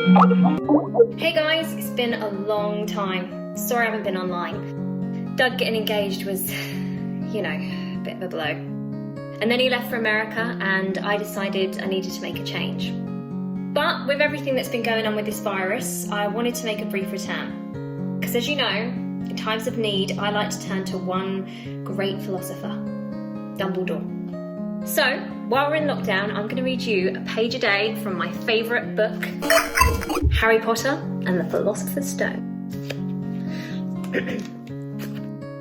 Hey guys, it's been a long time. Sorry I haven't been online. Doug getting engaged was, a bit of a blow. And then he left for America and I decided I needed to make a change. But with everything that's been going on with this virus, I wanted to make a brief return. Because as you know, in times of need, I like to turn to one great philosopher, Dumbledore. So, while we're in lockdown, I'm going to read you a page a day from my favourite book, Harry Potter and the Philosopher's Stone.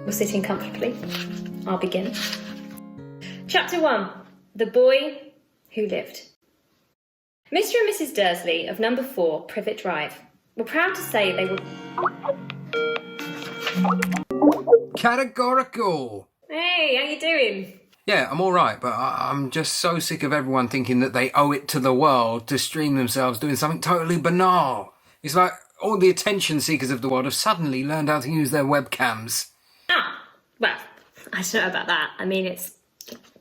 You're sitting comfortably. I'll begin. Chapter 1. The Boy Who Lived. Mr. and Mrs. Dursley of number 4 Privet Drive were proud to say they were... Categorical! Hey, how you doing? Yeah, I'm all right, but I'm just so sick of everyone thinking that they owe it to the world to stream themselves doing something totally banal. It's like all the attention seekers of the world have suddenly learned how to use their webcams. Well, I don't know about that. I mean, it's...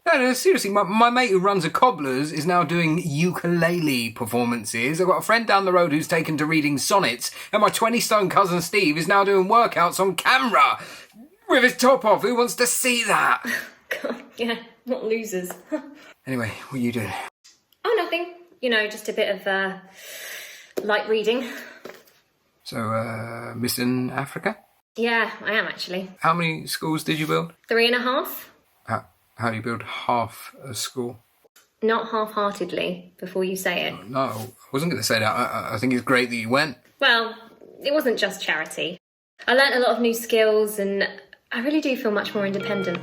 No, seriously, my mate who runs a cobbler's is now doing ukulele performances. I've got a friend down the road who's taken to reading sonnets, and my 20-stone cousin Steve is now doing workouts on camera with his top off. Who wants to see that? God, yeah, not losers. Anyway, what are you doing? Oh, nothing. Just a bit of light reading. So, missing Africa? Yeah, I am actually. How many schools did you build? 3.5. How do you build half a school? Not half-heartedly, before you say it. No, I wasn't going to say that. I think it's great that you went. Well, it wasn't just charity. I learnt a lot of new skills and I really do feel much more independent.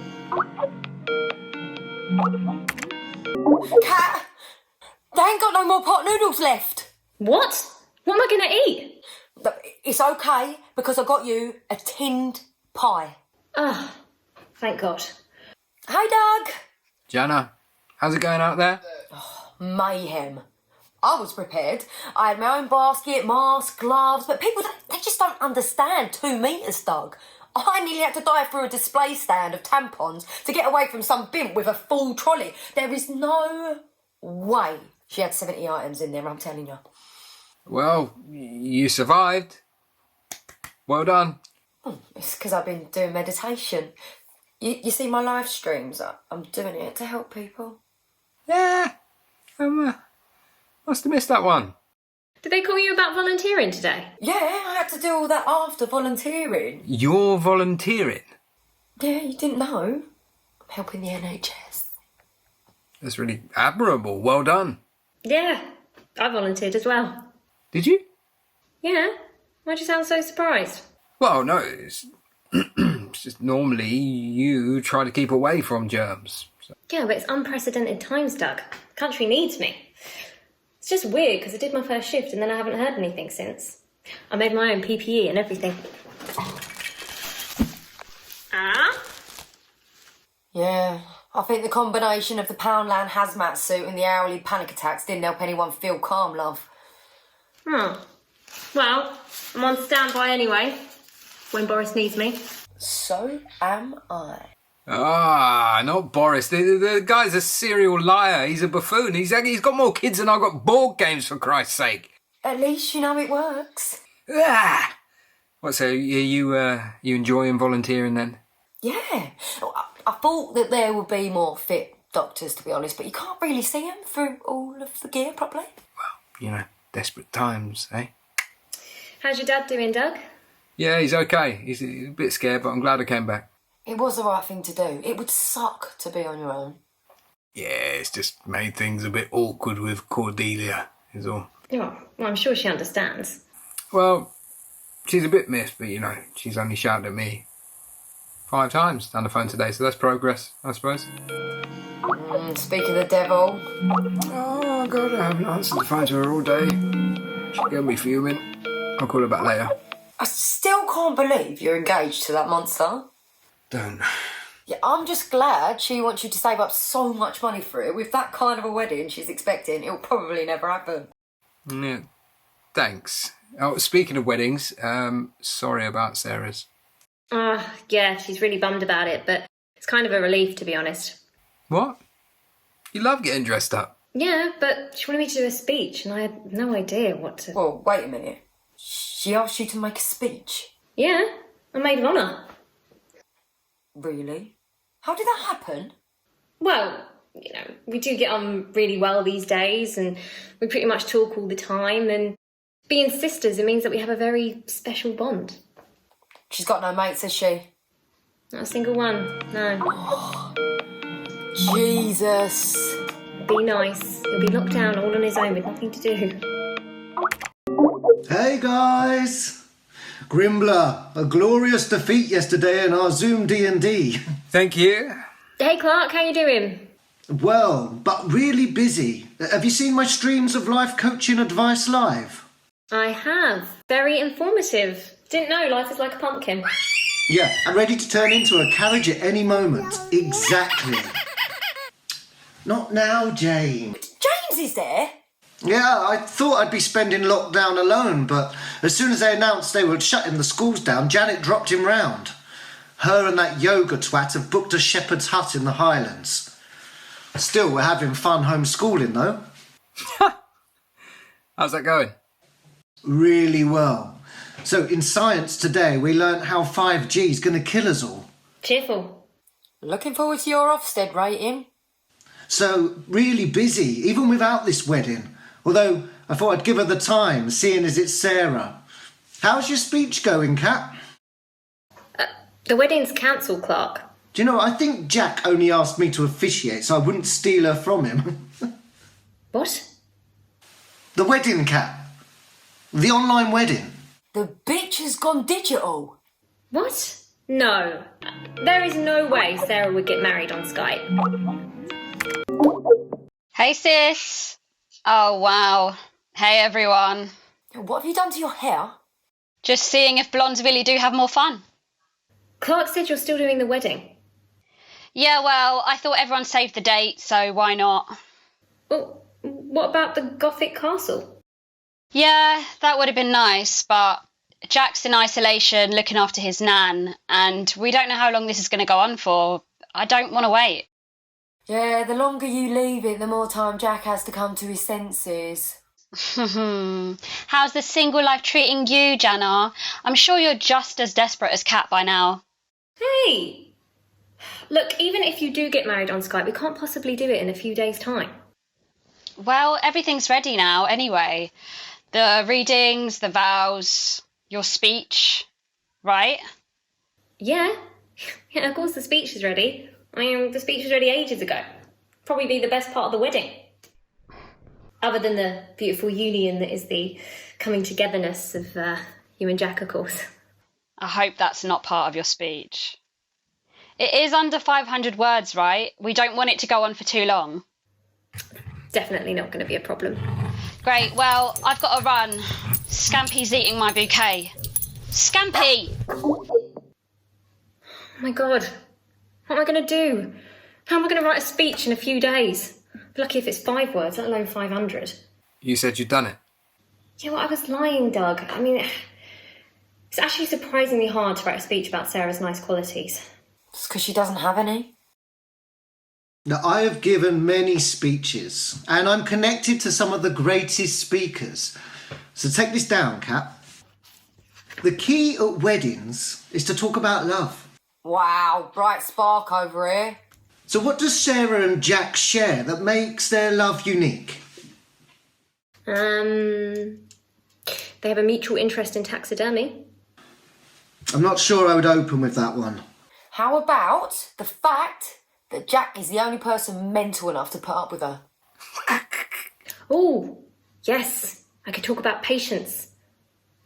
Cat, they ain't got no more pot noodles left. What? What am I going to eat? It's okay, because I got you a tinned pie. Oh, thank God. Hey, Doug. Janna, how's it going out there? Mayhem. I was prepared. I had my own basket, mask, gloves, but people, they just don't understand 2 metres, Doug. I nearly had to dive through a display stand of tampons to get away from some bimp with a full trolley. There is no way she had 70 items in there, I'm telling you. Well, you survived. Well done. It's because I've been doing meditation. You see my live streams? I'm doing it to help people. Yeah, must have missed that one. Did they call you about volunteering today? Yeah, I had to do all that after volunteering. You're volunteering? Yeah, you didn't know? I'm helping the NHS. That's really admirable. Well done. Yeah, I volunteered as well. Did you? Yeah? Why'd you sound so surprised? Well, no, it's just normally you try to keep away from germs. So. Yeah, but it's unprecedented times, Doug. The country needs me. It's just weird because I did my first shift and then I haven't heard anything since. I made my own PPE and everything. Yeah, I think the combination of the Poundland hazmat suit and the hourly panic attacks didn't help anyone feel calm, love. Oh. Well, I'm on standby anyway, when Boris needs me. So am I. Not Boris. The guy's a serial liar. He's a buffoon. He's got more kids than I've got board games, for Christ's sake. At least you know it works. What, so you enjoying volunteering then? Yeah. I thought that there would be more fit doctors, to be honest, but you can't really see them through all of the gear properly. Well, desperate times, eh? How's your dad doing, Doug? Yeah, he's okay. He's a bit scared, but I'm glad I came back. It was the right thing to do. It would suck to be on your own. Yeah, it's just made things a bit awkward with Cordelia, is all. Oh, well, I'm sure she understands. Well, she's a bit miffed, but, she's only shouted at me 5 times down the phone today, so that's progress, I suppose. Speaking of the devil. Oh, God, I haven't answered the phone to her all day. She's going to be fuming. I'll call her back later. I still can't believe you're engaged to that monster. Don't. Yeah, I'm just glad she wants you to save up so much money for it. With that kind of a wedding she's expecting, it'll probably never happen. Yeah, thanks. Oh, speaking of weddings, sorry about Sarah's. Yeah, she's really bummed about it, but it's kind of a relief, to be honest. What? You love getting dressed up. Yeah, but she wanted me to do a speech and I had no idea what to... Well, wait a minute. She asked you to make a speech? Yeah, a maid of honour. Really? How did that happen? Well, you know, we do get on really well these days and we pretty much talk all the time, and being sisters, it means that we have a very special bond. She's got no mates, has she? Not a single one, no. Jesus. Be nice. He'll be locked down all on his own with nothing to do. Hey guys! Grimbler, a glorious defeat yesterday in our Zoom D&D. Thank you. Hey Clark, how you doing? Well, but really busy. Have you seen my streams of life coaching advice live? I have. Very informative. Didn't know life is like a pumpkin. Yeah, I'm ready to turn into a carriage at any moment. Exactly. Not now, Jane. James is there? Yeah, I thought I'd be spending lockdown alone, but as soon as they announced they were shutting the schools down, Janet dropped him round. Her and that yoga twat have booked a shepherd's hut in the Highlands. Still, we're having fun homeschooling, though. How's that going? Really well. So, in science today, we learnt how 5G's going to kill us all. Cheerful. Looking forward to your Ofsted rating. So, really busy, even without this wedding. Although, I thought I'd give her the time, seeing as it's Sarah. How's your speech going, Kat? The wedding's cancelled, Clark. Do you know, I think Jack only asked me to officiate so I wouldn't steal her from him. What? The wedding, Kat. The online wedding. The bitch has gone digital. What? No. There is no way Sarah would get married on Skype. Hey sis. Oh wow. Hey everyone. What have you done to your hair? Just seeing if blondes really do have more fun. Clark said you're still doing the wedding. Yeah, well, I thought everyone saved the date, so why not? Well, what about the Gothic castle? Yeah, that would have been nice, but Jack's in isolation looking after his nan, and we don't know how long this is going to go on for. I don't want to wait. Yeah, the longer you leave it, the more time Jack has to come to his senses. How's the single life treating you, Janna? I'm sure you're just as desperate as Kat by now. Hey! Look, even if you do get married on Skype, we can't possibly do it in a few days' time. Well, everything's ready now anyway. The readings, the vows, your speech, right? Yeah. Yeah, of course the speech is ready. I mean, the speech was ready ages ago. Probably be the best part of the wedding. Other than the beautiful union that is the coming togetherness of you and Jack, of course. I hope that's not part of your speech. It is under 500 words, right? We don't want it to go on for too long. Definitely not going to be a problem. Great, well, I've got to run. Scampy's eating my bouquet. Scampy! Oh my God. What am I going to do? How am I going to write a speech in a few days? Lucky if it's 5 words, let alone 500. You said you'd done it. Yeah, well, I was lying, Doug. I mean, it's actually surprisingly hard to write a speech about Sarah's nice qualities. It's because she doesn't have any. Now, I have given many speeches, and I'm connected to some of the greatest speakers. So take this down, Kat. The key at weddings is to talk about love. Wow, bright spark over here. So what does Sarah and Jack share that makes their love unique? They have a mutual interest in taxidermy. I'm not sure I would open with that one. How about the fact that Jack is the only person mental enough to put up with her? Oh, yes. I could talk about patience.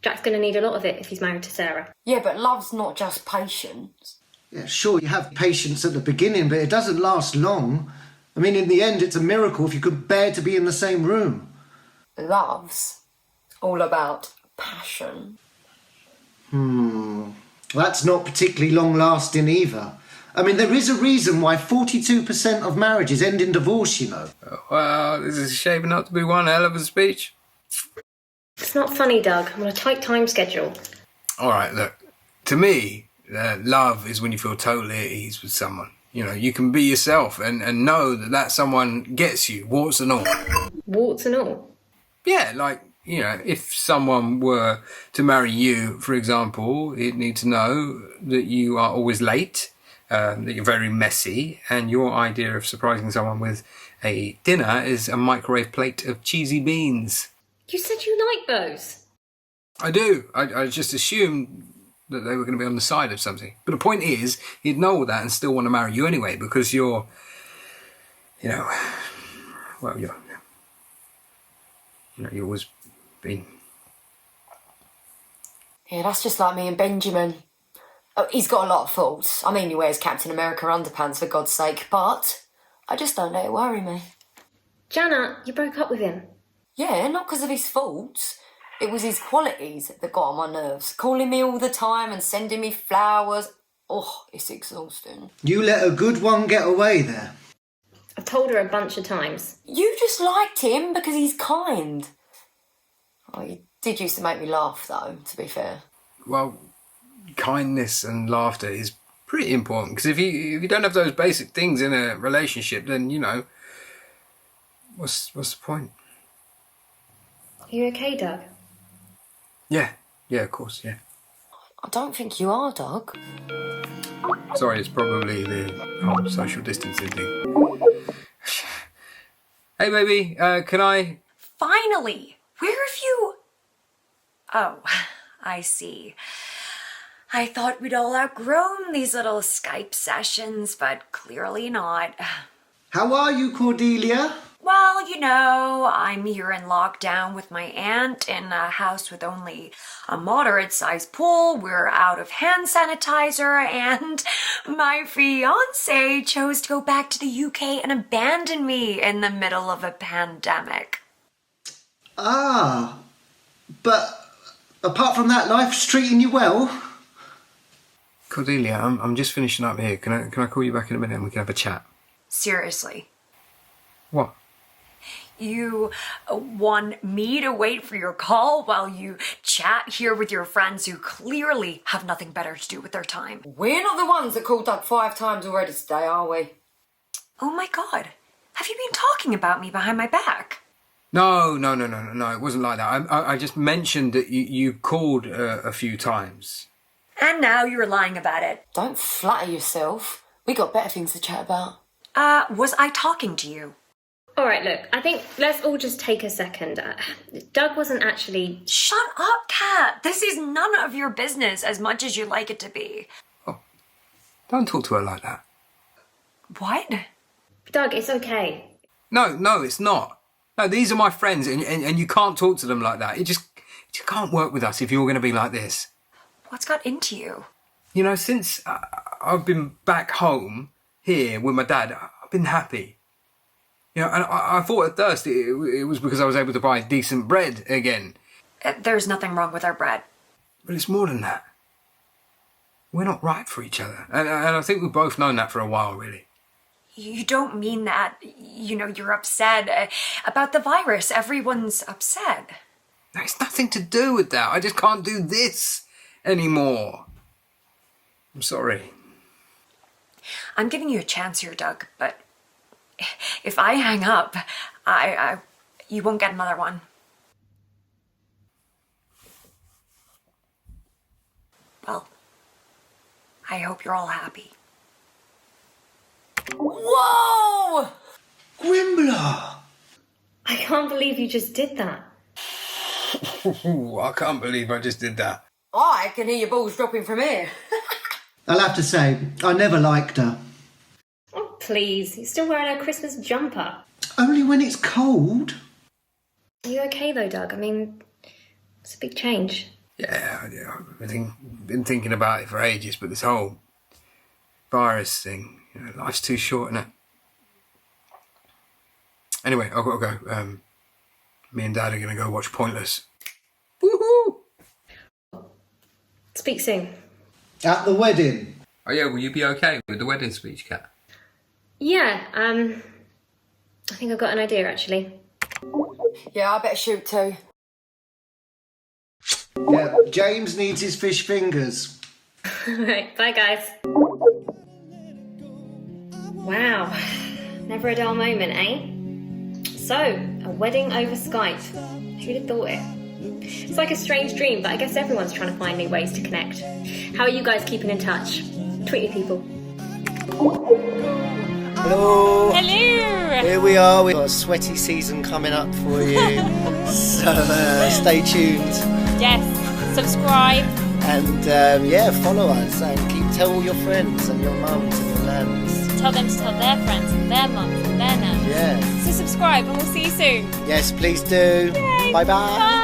Jack's going to need a lot of it if he's married to Sarah. Yeah, but love's not just patience. Yeah, sure, you have patience at the beginning, but it doesn't last long. I mean, in the end, it's a miracle if you could bear to be in the same room. Love's all about passion. That's not particularly long-lasting either. I mean, there is a reason why 42% of marriages end in divorce, you know. Well, this is shaping up to be one hell of a speech. It's not funny, Doug. I'm on a tight time schedule. All right, look. To me, love is when you feel totally at ease with someone. You know, you can be yourself and know that someone gets you, warts and all. Warts and all? Yeah, like, you know, if someone were to marry you, for example, he'd need to know that you are always late, that you're very messy, and your idea of surprising someone with a dinner is a microwave plate of cheesy beans. You said you like those. I do. I just assumed that they were going to be on the side of something. But the point is, he'd know all that and still want to marry you anyway, because you're, you know, well, you've always been. Yeah, that's just like me and Benjamin. Oh, he's got a lot of faults. I mean, he wears Captain America underpants, for God's sake, but I just don't let it worry me. Janna, you broke up with him. Yeah, not because of his faults. It was his qualities that got on my nerves. Calling me all the time and sending me flowers. Oh, it's exhausting. You let a good one get away there. I've told her a bunch of times. You just liked him because he's kind. Oh, he did used to make me laugh, though, to be fair. Well, kindness and laughter is pretty important, because if you don't have those basic things in a relationship, then, you know, what's the point? Are you okay, Doug? Yeah, of course, yeah. I don't think you are, Doug. Sorry, it's probably the whole social distancing thing. Hey, baby, can I... Finally! Where have you... Oh, I see. I thought we'd all outgrown these little Skype sessions, but clearly not. How are you, Cordelia? Well, you know, I'm here in lockdown with my aunt in a house with only a moderate-sized pool. We're out of hand sanitizer, and my fiancé chose to go back to the UK and abandon me in the middle of a pandemic. Ah, but apart from that, life's treating you well? Cordelia, I'm just finishing up here. Can I call you back in a minute and we can have a chat? Seriously. What? You want me to wait for your call while you chat here with your friends who clearly have nothing better to do with their time? We're not the ones that called Doug 5 times already today, are we? Oh my God. Have you been talking about me behind my back? No, it wasn't like that. I just mentioned that you called a few times. And now you're lying about it. Don't flatter yourself. We got better things to chat about. Was I talking to you? All right, look, I think let's all just take a second. Doug wasn't actually... Shut up, Kat. This is none of your business as much as you like it to be. Oh, don't talk to her like that. What? Doug, it's okay. No, it's not. No, these are my friends, and you can't talk to them like that. It just can't work with us if you're going to be like this. What's got into you? You know, since I've been back home here with my dad, I've been happy. You know, and I thought at first it was because I was able to buy decent bread again. There's nothing wrong with our bread. But it's more than that. We're not right for each other. And I think we've both known that for a while, really. You don't mean that, you know, you're upset about the virus. Everyone's upset. It's nothing to do with that. I just can't do this anymore. I'm sorry. I'm giving you a chance here, Doug, but if I hang up, you won't get another one. Well, I hope you're all happy. Whoa! Grimbler! I can't believe you just did that. Ooh, I can't believe I just did that. I can hear your balls dropping from here. I'll have to say, I never liked her. Oh, please. You're still wearing a Christmas jumper. Only when it's cold. Are you okay, though, Doug? I mean, it's a big change. Yeah, I've been thinking about it for ages, but this whole virus thing, you know, life's too short, isn't it? Anyway, I've got to go. Me and Dad are going to go watch Pointless. Woohoo! Speak soon. At the wedding. Oh yeah, will you be okay with the wedding speech, Kat? Yeah, I think I've got an idea, actually. Yeah, I better shoot too. Yeah, James needs his fish fingers. Right, bye, guys. Wow, never a dull moment, eh? So, a wedding over Skype. Who'd have thought it? It's like a strange dream, but I guess everyone's trying to find new ways to connect. How are you guys keeping in touch? Tweet your people. Hello. Hello. Here we are. We've got a sweaty season coming up for you. So stay tuned. Yes, subscribe. And follow us and tell all your friends and your mums and your nans. Tell them to tell their friends and their mums and their nans. Yeah. So subscribe and we'll see you soon. Yes, please do. Yay. Bye-bye. Bye.